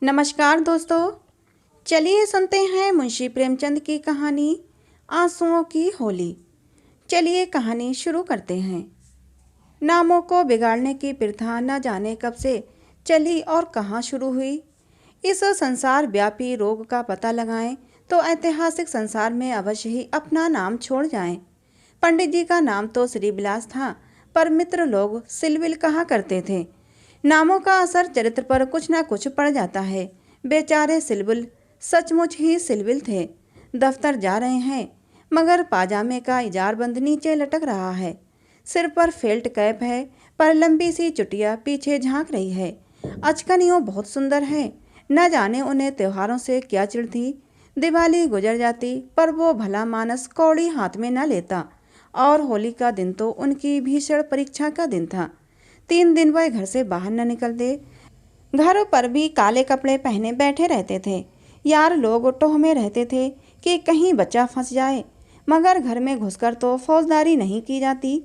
नमस्कार दोस्तों। चलिए सुनते हैं मुंशी प्रेमचंद की कहानी आंसुओं की होली। चलिए कहानी शुरू करते हैं। नामों को बिगाड़ने की प्रथा न जाने कब से चली और कहाँ शुरू हुई। इस संसार व्यापी रोग का पता लगाएं तो ऐतिहासिक संसार में अवश्य ही अपना नाम छोड़ जाएं। पंडित जी का नाम तो श्री बिलास था, पर मित्र लोग सिलविल कहा करते थे। नामों का असर चरित्र पर कुछ न कुछ पड़ जाता है। बेचारे सिलविल सचमुच ही सिलविल थे। दफ्तर जा रहे हैं मगर पाजामे का इजारबंद नीचे लटक रहा है। सिर पर फेल्ट कैप है, पर लंबी सी चुटिया पीछे झांक रही है। अचकनियों बहुत सुंदर है। न जाने उन्हें त्योहारों से क्या चिढ़ थी। दिवाली गुजर जाती पर वो भला मानस कौड़ी हाथ में न लेता, और होली का दिन तो उनकी भीषण परीक्षा का दिन था। 3 दिन वह घर से बाहर न निकलते। घर पर भी काले कपड़े पहने बैठे रहते थे। यार लोग टोह में रहते थे कि कहीं बच्चा फंस जाए, मगर घर में घुसकर तो फौजदारी नहीं की जाती।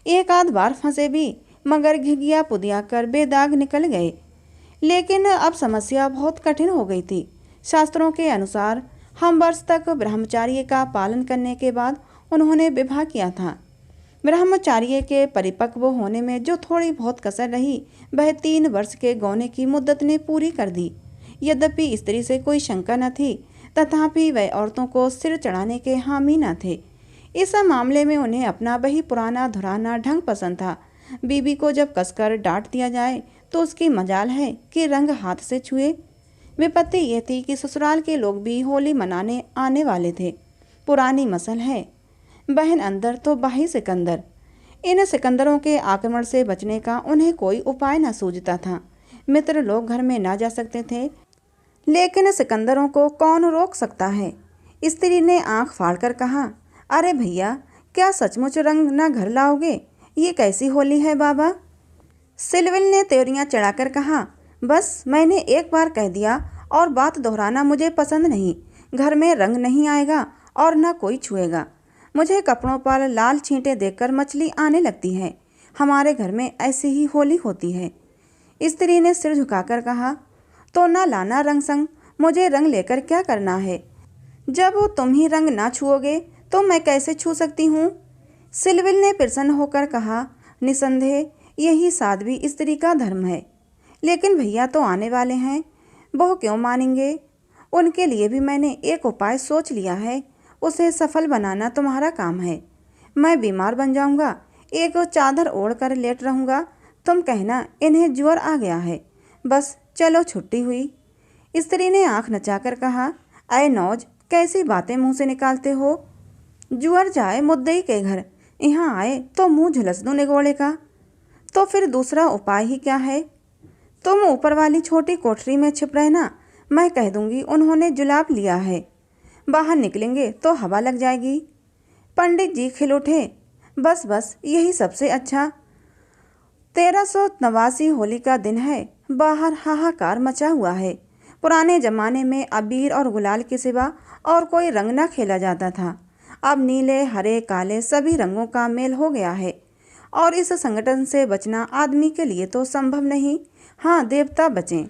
एक आध बार फंसे भी, मगर घिघिया पुदिया कर बेदाग निकल गए। लेकिन अब समस्या बहुत कठिन हो गई थी। शास्त्रों के अनुसार हम वर्ष तक ब्रह्मचार्य का पालन करने के बाद उन्होंने विवाह किया था। ब्रह्मचार्य के परिपक्व होने में जो थोड़ी बहुत कसर रही, वह 3 वर्ष के गौने की मुद्दत ने पूरी कर दी। यद्यपि स्त्री से कोई शंका न थी, तथापि वह औरतों को सिर चढ़ाने के हामी न थे। इस मामले में उन्हें अपना वही पुराना धुराना ढंग पसंद था। बीबी को जब कसकर डांट दिया जाए तो उसकी मजाल है कि रंग हाथ से छुए। विपत्ति यह थी कि ससुराल के लोग भी होली मनाने आने वाले थे। पुरानी मसल है, बहन अंदर तो भाई सिकंदर। इन सिकंदरों के आक्रमण से बचने का उन्हें कोई उपाय न सूझता था। मित्र लोग घर में ना जा सकते थे, लेकिन सिकंदरों को कौन रोक सकता है। स्त्री ने आंख फाड़कर कहा, अरे भैया, क्या सचमुच रंग न घर लाओगे? ये कैसी होली है बाबा? सिलविल ने त्योरियां चढ़ाकर कहा, बस मैंने एक बार कह दिया और बात दोहराना मुझे पसंद नहीं। घर में रंग नहीं आएगा और न कोई छुएगा। मुझे कपड़ों पर लाल छींटे देखकर मछली आने लगती है। हमारे घर में ऐसी ही होली होती है। स्त्री ने सिर झुकाकर कहा, तो ना लाना रंग संग, मुझे रंग लेकर क्या करना है? जब तुम ही रंग ना छुओगे तो मैं कैसे छू सकती हूँ? सिलविल ने प्रसन्न होकर कहा, निसंदेह यही साध्वी स्त्री का धर्म है। लेकिन भैया तो आने वाले हैं, वो क्यों मानेंगे? उनके लिए भी मैंने एक उपाय सोच लिया है। उसे सफल बनाना तुम्हारा काम है। मैं बीमार बन जाऊंगा, एक चादर ओढ़ कर लेट रहूंगा। तुम कहना इन्हें ज्वर आ गया है। बस चलो छुट्टी हुई। स्त्री ने आंख नचाकर कहा, अय नौज, कैसी बातें मुंह से निकालते हो? ज्वर जाए मुद्दई के घर, यहाँ आए तो मुंह झुलस दूं निगोड़े का। तो फिर दूसरा उपाय ही क्या है? तुम ऊपर वाली छोटी कोठरी में छिप रहना। मैं कह दूंगी उन्होंने जुलाब लिया है। बाहर निकलेंगे तो हवा लग जाएगी। पंडित जी खिल उठे, बस बस यही सबसे अच्छा। 1389 होली का दिन है। बाहर हाहाकार मचा हुआ है। पुराने जमाने में अबीर और गुलाल के सिवा और कोई रंग न खेला जाता था। अब नीले, हरे, काले सभी रंगों का मेल हो गया है, और इस संगठन से बचना आदमी के लिए तो संभव नहीं। हाँ, देवता बचें।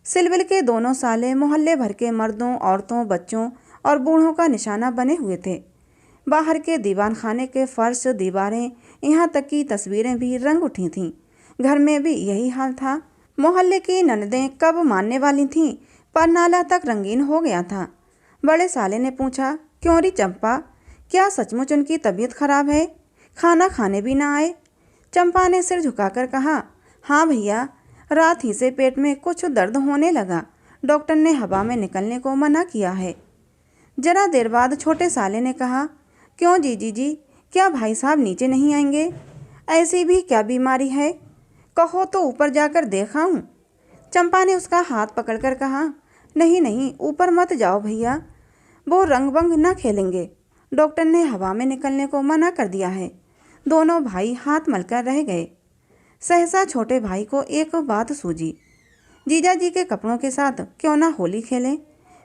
सिलविल के दोनों साले मोहल्ले भर के मर्दों, औरतों, बच्चों और बूढ़ों का निशाना बने हुए थे। बाहर के दीवान खाने के फर्श, दीवारें, यहाँ तक की तस्वीरें भी रंग उठी थीं। घर में भी यही हाल था। मोहल्ले की ननदें कब मानने वाली थीं, पर नाला तक रंगीन हो गया था। बड़े साले ने पूछा, क्यों री चंपा, क्या सचमुच उनकी तबीयत खराब है? खाना खाने भी ना आए? चंपा ने सिर झुकाकर कहा, हाँ भैया, रात ही से पेट में कुछ दर्द होने लगा। डॉक्टर ने हवा में निकलने को मना किया है। जरा देर बाद छोटे साले ने कहा, क्यों जीजी जी, क्या भाई साहब नीचे नहीं आएंगे? ऐसी भी क्या बीमारी है? कहो तो ऊपर जाकर देखाऊं? चंपा ने उसका हाथ पकड़कर कहा, नहीं नहीं, ऊपर मत जाओ भैया, वो रंग बंग न खेलेंगे। डॉक्टर ने हवा में निकलने को मना कर दिया है। दोनों भाई हाथ मलकर रह गए। सहसा छोटे भाई को एक बात सूझी, जीजा जी के कपड़ों के साथ क्यों ना होली खेलें?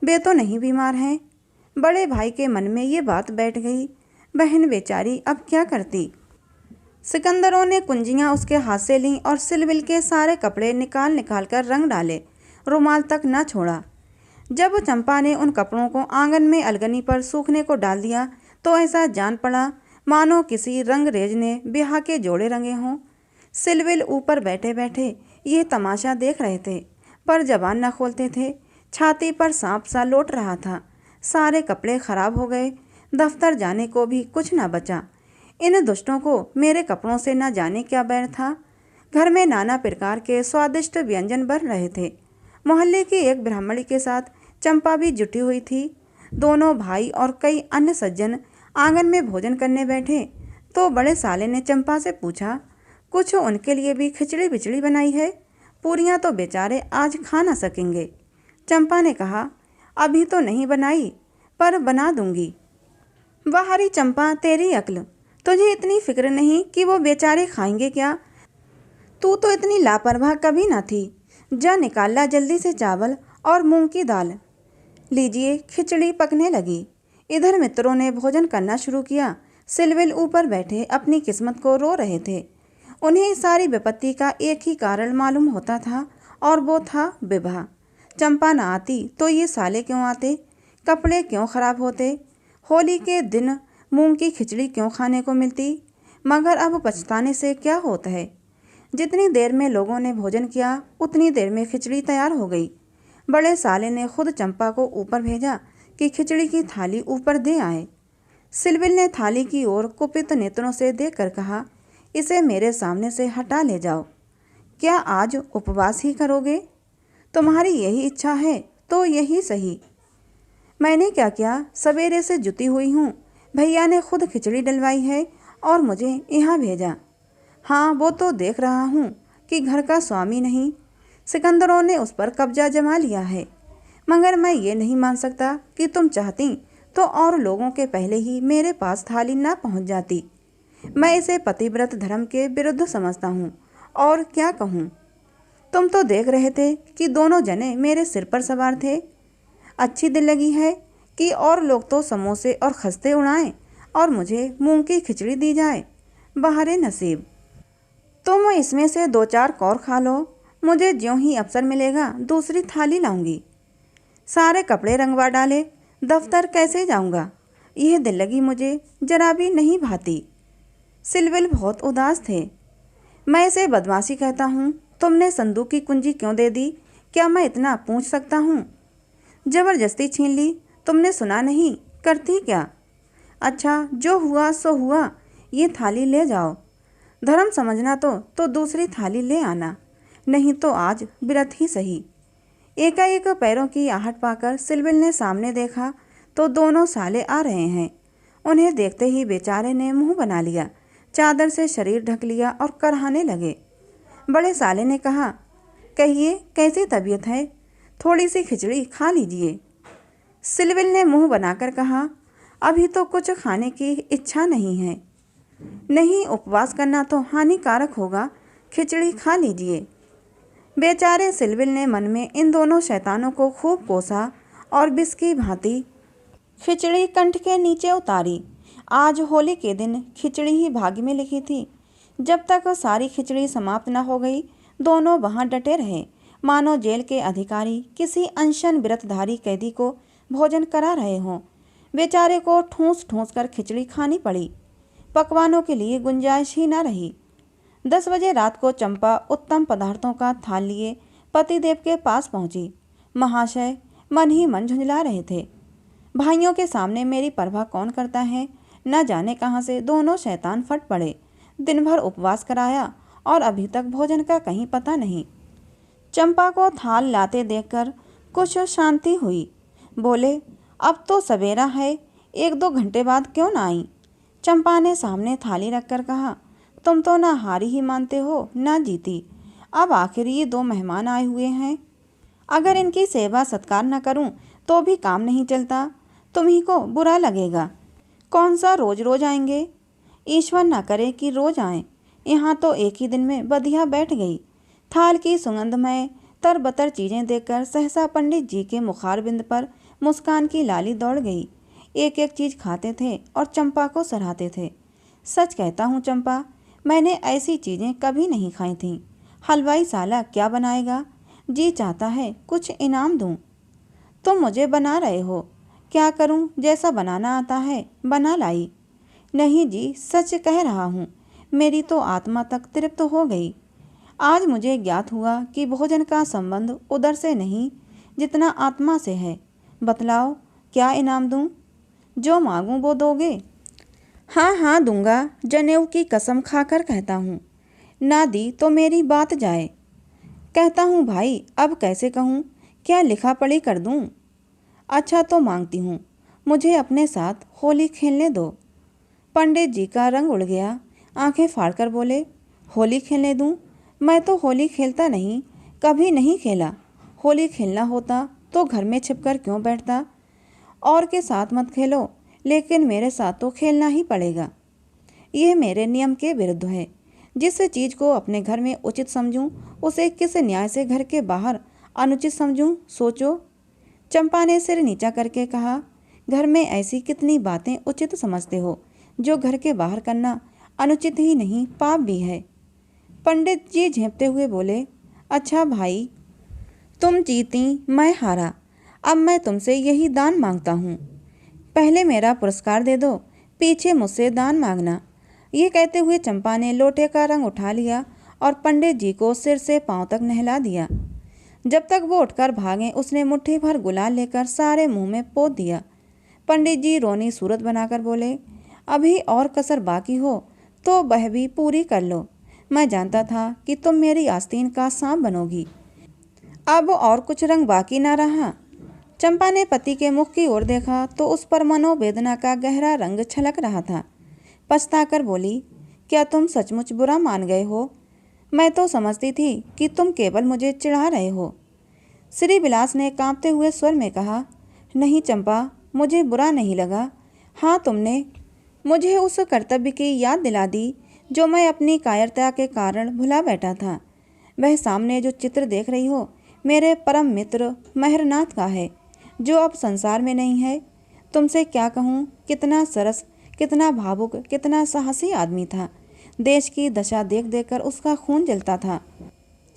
वे तो नहीं बीमार हैं। बड़े भाई के मन में ये बात बैठ गई। बहन बेचारी अब क्या करती? सिकंदरों ने कुंजियां उसके हाथ से लीं और सिलविल के सारे कपड़े निकाल निकाल कर रंग डाले। रुमाल तक न छोड़ा। जब चंपा ने उन कपड़ों को आंगन में अलगनी पर सूखने को डाल दिया तो ऐसा जान पड़ा मानो किसी रंगरेज ने ब्याह के जोड़े रंगे हों। सिलविल ऊपर बैठे बैठे ये तमाशा देख रहे थे, पर जबान न खोलते थे। छाती पर सांप सा लौट रहा था। सारे कपड़े खराब हो गए, दफ्तर जाने को भी कुछ न बचा। इन दुष्टों को मेरे कपड़ों से न जाने क्या बैर था। घर में नाना प्रकार के स्वादिष्ट व्यंजन बन रहे थे। मोहल्ले की एक ब्राह्मणी के साथ चंपा भी जुटी हुई थी। दोनों भाई और कई अन्य सज्जन आंगन में भोजन करने बैठे तो बड़े साले ने चंपा से पूछा, कुछ उनके लिए भी खिचड़ी बिचड़ी बनाई है? पूरियां तो बेचारे आज खा ना सकेंगे। चंपा ने कहा, अभी तो नहीं बनाई, पर बना दूंगी। बाहरी चंपा, तेरी अक्ल, तुझे इतनी फिक्र नहीं कि वो बेचारे खाएंगे क्या? तू तो इतनी लापरवाह कभी ना थी। जा निकाल ला जल्दी से चावल और मूंग की दाल। लीजिए, खिचड़ी पकने लगी। इधर मित्रों ने भोजन करना शुरू किया। सिलविल ऊपर बैठे अपनी किस्मत को रो रहे थे। उन्हें सारी विपत्ति का एक ही कारण मालूम होता था और वो था विवाह। चंपा न आती तो ये साले क्यों आते? कपड़े क्यों खराब होते? होली के दिन मूंग की खिचड़ी क्यों खाने को मिलती? मगर अब पछताने से क्या होता है? जितनी देर में लोगों ने भोजन किया उतनी देर में खिचड़ी तैयार हो गई। बड़े साले ने खुद चंपा को ऊपर भेजा कि खिचड़ी की थाली ऊपर दे आए। सिलविल ने थाली की ओर कुपित नेत्रों से देखकर कहा, इसे मेरे सामने से हटा ले जाओ। क्या आज उपवास ही करोगे? तुम्हारी यही इच्छा है तो यही सही। मैंने क्या किया, सवेरे से जुटी हुई हूँ। भैया ने खुद खिचड़ी डलवाई है और मुझे यहाँ भेजा। हाँ, वो तो देख रहा हूँ कि घर का स्वामी नहीं, सिकंदरों ने उस पर कब्जा जमा लिया है। मगर मैं ये नहीं मान सकता कि तुम चाहती तो और लोगों के पहले ही मेरे पास थाली ना पहुँच जाती। मैं इसे पतिव्रत धर्म के विरुद्ध समझता हूँ और क्या कहूँ। तुम तो देख रहे थे कि दोनों जने मेरे सिर पर सवार थे। अच्छी दिल लगी है कि और लोग तो समोसे और खस्ते उड़ाएं और मुझे मूंग की खिचड़ी दी जाए। बहारे नसीब, तुम इसमें से 2-4 कौर खा लो। मुझे ज्यों ही अवसर मिलेगा दूसरी थाली लाऊंगी। सारे कपड़े रंगवा डाले, दफ्तर कैसे जाऊंगा? यह दिल लगी मुझे जरा भी नहीं भाती। सिलविल बहुत उदास थे। मैं इसे बदमाशी कहता हूँ। तुमने संदूक की कुंजी क्यों दे दी? क्या मैं इतना पूछ सकता हूँ? जबरदस्ती छीन ली। तुमने सुना नहीं, करती क्या? अच्छा, जो हुआ सो हुआ। ये थाली ले जाओ। धर्म समझना तो दूसरी थाली ले आना, नहीं तो आज व्रत ही सही। एकाएक पैरों की आहट पाकर सिलविल ने सामने देखा तो दोनों साले आ रहे हैं। उन्हें देखते ही बेचारे ने मुंह बना लिया, चादर से शरीर ढक लिया और कराहने लगे। बड़े साले ने कहा, कहिए कैसी तबीयत है? थोड़ी सी खिचड़ी खा लीजिए। सिलविल ने मुंह बनाकर कहा, अभी तो कुछ खाने की इच्छा नहीं है। नहीं, उपवास करना तो हानिकारक होगा, खिचड़ी खा लीजिए। बेचारे सिलविल ने मन में इन दोनों शैतानों को खूब कोसा और बिस की भांति खिचड़ी कंठ के नीचे उतारी। आज होली के दिन खिचड़ी ही भाग्य में लिखी थी। जब तक सारी खिचड़ी समाप्त न हो गई दोनों वहां डटे रहे, मानो जेल के अधिकारी किसी अनशन व्रतधारी कैदी को भोजन करा रहे हों। बेचारे को ठूंस ठूंस कर खिचड़ी खानी पड़ी। पकवानों के लिए गुंजाइश ही न रही। 10 बजे रात को चंपा उत्तम पदार्थों का थाल लिए पतिदेव के पास पहुंची। महाशय मन ही मन झुंझला रहे थे। भाइयों के सामने मेरी परवाह कौन करता है? न जाने कहाँ से दोनों शैतान फट पड़े। दिन भर उपवास कराया और अभी तक भोजन का कहीं पता नहीं। चंपा को थाल लाते देखकर कुछ शांति हुई। बोले, अब तो सवेरा है, 1-2 घंटे बाद क्यों ना आई? चंपा ने सामने थाली रखकर कहा, तुम तो ना हारी ही मानते हो ना जीती। अब आखिर ये 2 मेहमान आए हुए हैं, अगर इनकी सेवा सत्कार न करूं तो भी काम नहीं चलता। तुम्ही को बुरा लगेगा। कौन सा रोज रोज आएंगे? ईश्वर न करे कि रोज आएं। यहाँ तो एक ही दिन में बधिया बैठ गई। थाल की सुगंधमय तरबतर चीज़ें देखकर सहसा पंडित जी के मुखारबिंद पर मुस्कान की लाली दौड़ गई। एक एक चीज़ खाते थे और चंपा को सराहते थे। सच कहता हूँ चंपा, मैंने ऐसी चीज़ें कभी नहीं खाई थीं। हलवाई साला क्या बनाएगा? जी चाहता है कुछ इनाम दूं। तुम मुझे बना रहे हो, क्या करूं, जैसा बनाना आता है बना लाई। नहीं जी, सच कह रहा हूँ, मेरी तो आत्मा तक तृप्त हो गई। आज मुझे ज्ञात हुआ कि भोजन का संबंध उदर से नहीं जितना आत्मा से है। बतलाओ क्या इनाम दूं? जो मांगूं वो दोगे? हाँ हाँ दूंगा, जनेऊ की कसम खाकर कहता हूँ। ना दी तो मेरी बात जाए। कहता हूँ भाई, अब कैसे कहूँ, क्या लिखा पढ़ी कर दूँ? अच्छा तो मांगती हूँ, मुझे अपने साथ होली खेलने दो। पंडित जी का रंग उड़ गया, आंखें फाड़कर बोले, होली खेलने दूँ? मैं तो होली खेलता नहीं, कभी नहीं खेला। होली खेलना होता तो घर में छिपकर क्यों बैठता? और के साथ मत खेलो, लेकिन मेरे साथ तो खेलना ही पड़ेगा। यह मेरे नियम के विरुद्ध है। जिस चीज़ को अपने घर में उचित समझूं, उसे किस न्याय से घर के बाहर अनुचित समझूं, सोचो। चंपा ने सिर नीचा करके कहा, घर में ऐसी कितनी बातें उचित समझते हो जो घर के बाहर करना अनुचित ही नहीं पाप भी है। पंडित जी झेंपते हुए बोले, अच्छा भाई, तुम जीती मैं हारा, अब मैं तुमसे यही दान मांगता हूँ। पहले मेरा पुरस्कार दे दो, पीछे मुझसे दान मांगना। ये कहते हुए चंपा ने लोटे का रंग उठा लिया और पंडित जी को सिर से पांव तक नहला दिया। जब तक वो उठकर भागे, उसने मुट्ठी भर गुलाल लेकर सारे मुंह में पोत दिया। पंडित जी रोनी सूरत बनाकर बोले, अभी और कसर बाकी हो तो वह भी पूरी कर लो। मैं जानता था कि तुम मेरी आस्तीन का सांप बनोगी। अब और कुछ रंग बाकी ना रहा। चंपा ने पति के मुख की ओर देखा तो उस पर मनोवेदना का गहरा रंग छलक रहा था। पछताकर बोली, क्या तुम सचमुच बुरा मान गए हो? मैं तो समझती थी कि तुम केवल मुझे चिढ़ा रहे हो। श्री विलास ने कांपते हुए स्वर में कहा, नहीं चंपा, मुझे बुरा नहीं लगा। हाँ, तुमने मुझे उस कर्तव्य की याद दिला दी जो मैं अपनी कायरता के कारण भुला बैठा था। वह सामने जो चित्र देख रही हो मेरे परम मित्र महरनाथ का है, जो अब संसार में नहीं है। तुमसे क्या कहूँ, कितना सरस, कितना भावुक, कितना साहसी आदमी था। देश की दशा देख देखकर उसका खून जलता था।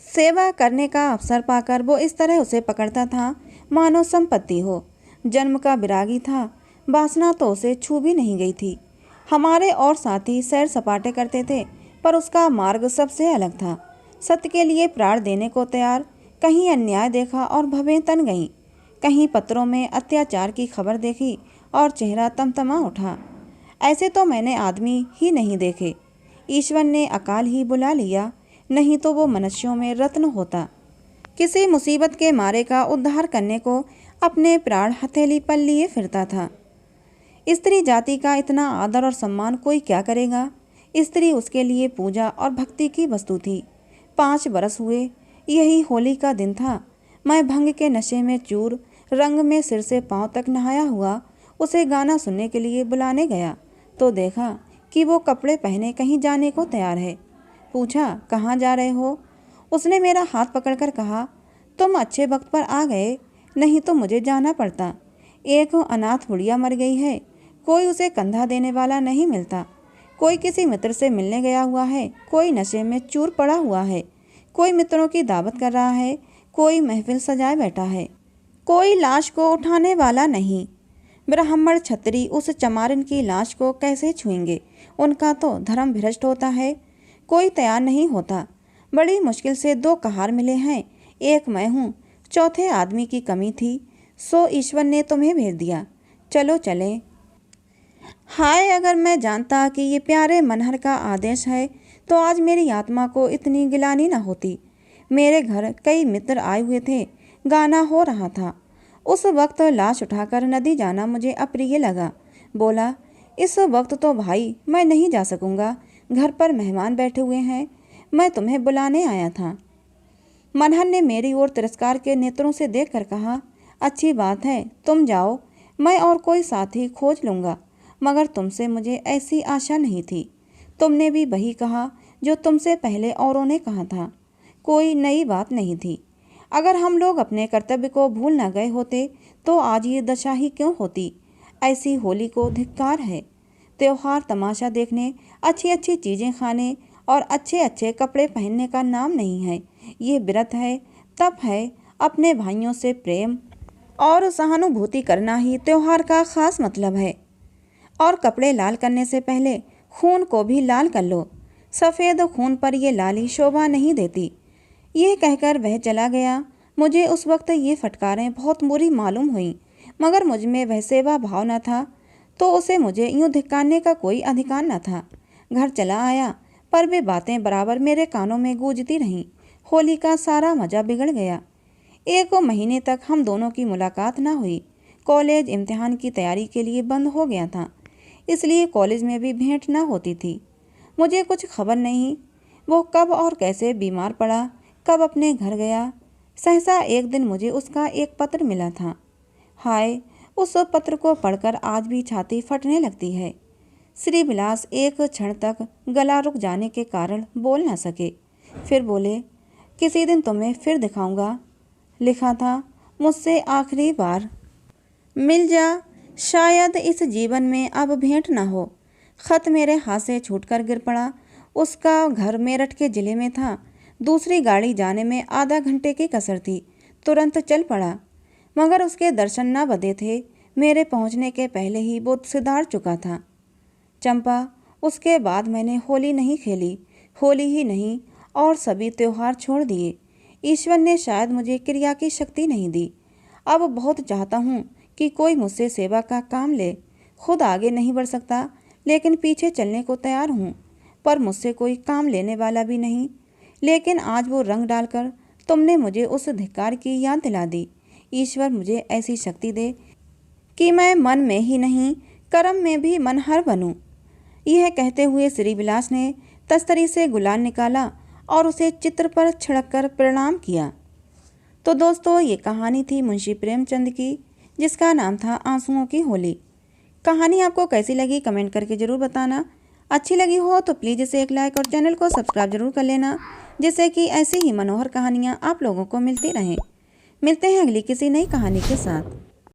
सेवा करने का अवसर पाकर वो इस तरह उसे पकड़ता था मानो संपत्ति हो। जन्म का विरागी था, वासना तो उसे छू भी नहीं गई थी। हमारे और साथी सैर सपाटे करते थे, पर उसका मार्ग सबसे अलग था। सत्य के लिए प्राण देने को तैयार। कहीं अन्याय देखा और भवें तन गईं, कहीं पत्रों में अत्याचार की खबर देखी और चेहरा तमतमा उठा। ऐसे तो मैंने आदमी ही नहीं देखे। ईश्वर ने अकाल ही बुला लिया, नहीं तो वो मनुष्यों में रत्न होता। किसी मुसीबत के मारे का उद्धार करने को अपने प्राण हथेली पर लिए फिरता था। स्त्री जाति का इतना आदर और सम्मान कोई क्या करेगा? स्त्री उसके लिए पूजा और भक्ति की वस्तु थी। 5 बरस हुए, यही होली का दिन था। मैं भंग के नशे में चूर, रंग में सिर से पांव तक नहाया हुआ उसे गाना सुनने के लिए बुलाने गया तो देखा कि वो कपड़े पहने कहीं जाने को तैयार है। पूछा, कहाँ जा रहे हो? उसने मेरा हाथ पकड़कर कहा, तुम अच्छे वक्त पर आ गए, नहीं तो मुझे जाना पड़ता। एक अनाथ बुढ़िया मर गई है, कोई उसे कंधा देने वाला नहीं मिलता। कोई किसी मित्र से मिलने गया हुआ है, कोई नशे में चूर पड़ा हुआ है, कोई मित्रों की दावत कर रहा है, कोई महफिल सजाए बैठा है, कोई लाश को उठाने वाला नहीं। ब्राह्मण छत्री उस चमारिन की लाश को कैसे छुएंगे? उनका तो धर्म भ्रष्ट होता है। कोई तैयार नहीं होता। बड़ी मुश्किल से 2 कहार मिले हैं, एक मैं हूँ, चौथे आदमी की कमी थी, सो ईश्वर ने तुम्हें भेज दिया। चलो चलें। हाय, अगर मैं जानता कि ये प्यारे मनहर का आदेश है तो आज मेरी आत्मा को इतनी गिलानी न होती। मेरे घर कई मित्र आए हुए थे, गाना हो रहा था। उस वक्त लाश उठाकर नदी जाना मुझे अप्रिय लगा। बोला, इस वक्त तो भाई मैं नहीं जा सकूंगा, घर पर मेहमान बैठे हुए हैं, मैं तुम्हें बुलाने आया था। मनहर ने मेरी ओर तिरस्कार के नेत्रों से देखकर कहा, अच्छी बात है, तुम जाओ, मैं और कोई साथी खोज लूँगा, मगर तुमसे मुझे ऐसी आशा नहीं थी। तुमने भी वही कहा जो तुमसे पहले औरों ने कहा था, कोई नई बात नहीं थी। अगर हम लोग अपने कर्तव्य को भूल न गए होते तो आज ये दशा ही क्यों होती। ऐसी होली को धिक्कार है। त्योहार तमाशा देखने, अच्छी अच्छी चीज़ें खाने और अच्छे अच्छे कपड़े पहनने का नाम नहीं है। ये व्रत है, तप है, अपने भाइयों से प्रेम और सहानुभूति करना ही त्योहार का खास मतलब है। और कपड़े लाल करने से पहले खून को भी लाल कर लो, सफ़ेद खून पर ये लाली शोभा नहीं देती। यह कहकर वह चला गया। मुझे उस वक्त ये फटकारें बहुत बुरी मालूम हुई, मगर मुझ में वह सेवा भाव न था, तो उसे मुझे यूँ धिक्कारने का कोई अधिकार न था। घर चला आया, पर वे बातें बराबर मेरे कानों में गूंजती रहीं। होली का सारा मज़ा बिगड़ गया। 1 महीने तक हम दोनों की मुलाकात न हुई। कॉलेज इम्तिहान की तैयारी के लिए बंद हो गया था, इसलिए कॉलेज में भी भेंट न होती थी। मुझे कुछ खबर नहीं वो कब और कैसे बीमार पड़ा, कब अपने घर गया। सहसा एक दिन मुझे उसका एक पत्र मिला था। हाय, उस पत्र को पढ़कर आज भी छाती फटने लगती है। श्री विलास एक क्षण तक गला रुक जाने के कारण बोल न सके। फिर बोले, किसी दिन तुम्हें फिर दिखाऊंगा। लिखा था, मुझसे आखिरी बार मिल जा, शायद इस जीवन में अब भेंट न हो। खत मेरे हाथ से छूटकर गिर पड़ा। उसका घर मेरठ के ज़िले में था। दूसरी गाड़ी जाने में आधा घंटे की कसर थी। तुरंत चल पड़ा, मगर उसके दर्शन न बंधे थे। मेरे पहुंचने के पहले ही वो सिधार चुका था। चंपा, उसके बाद मैंने होली नहीं खेली, होली ही नहीं और सभी त्योहार छोड़ दिए। ईश्वर ने शायद मुझे क्रिया की शक्ति नहीं दी। अब बहुत चाहता हूँ कि कोई मुझसे सेवा का काम ले। खुद आगे नहीं बढ़ सकता, लेकिन पीछे चलने को तैयार हूँ, पर मुझसे कोई काम लेने वाला भी नहीं। लेकिन आज वो रंग डालकर तुमने मुझे उस धिक्कार की याद दिला दी। ईश्वर मुझे ऐसी शक्ति दे कि मैं मन में ही नहीं, कर्म में भी मनहर बनूं। यह कहते हुए श्री विलास ने तस्तरी से गुलाल निकाला और उसे चित्र पर छिड़क कर प्रणाम किया। तो दोस्तों, ये कहानी थी मुंशी प्रेमचंद की, जिसका नाम था आंसुओं की होली। कहानी आपको कैसी लगी कमेंट करके ज़रूर बताना। अच्छी लगी हो तो प्लीज़ इसे एक लाइक और चैनल को सब्सक्राइब जरूर कर लेना, जिससे कि ऐसी ही मनोहर कहानियाँ आप लोगों को मिलती रहें। मिलते हैं अगली किसी नई कहानी के साथ।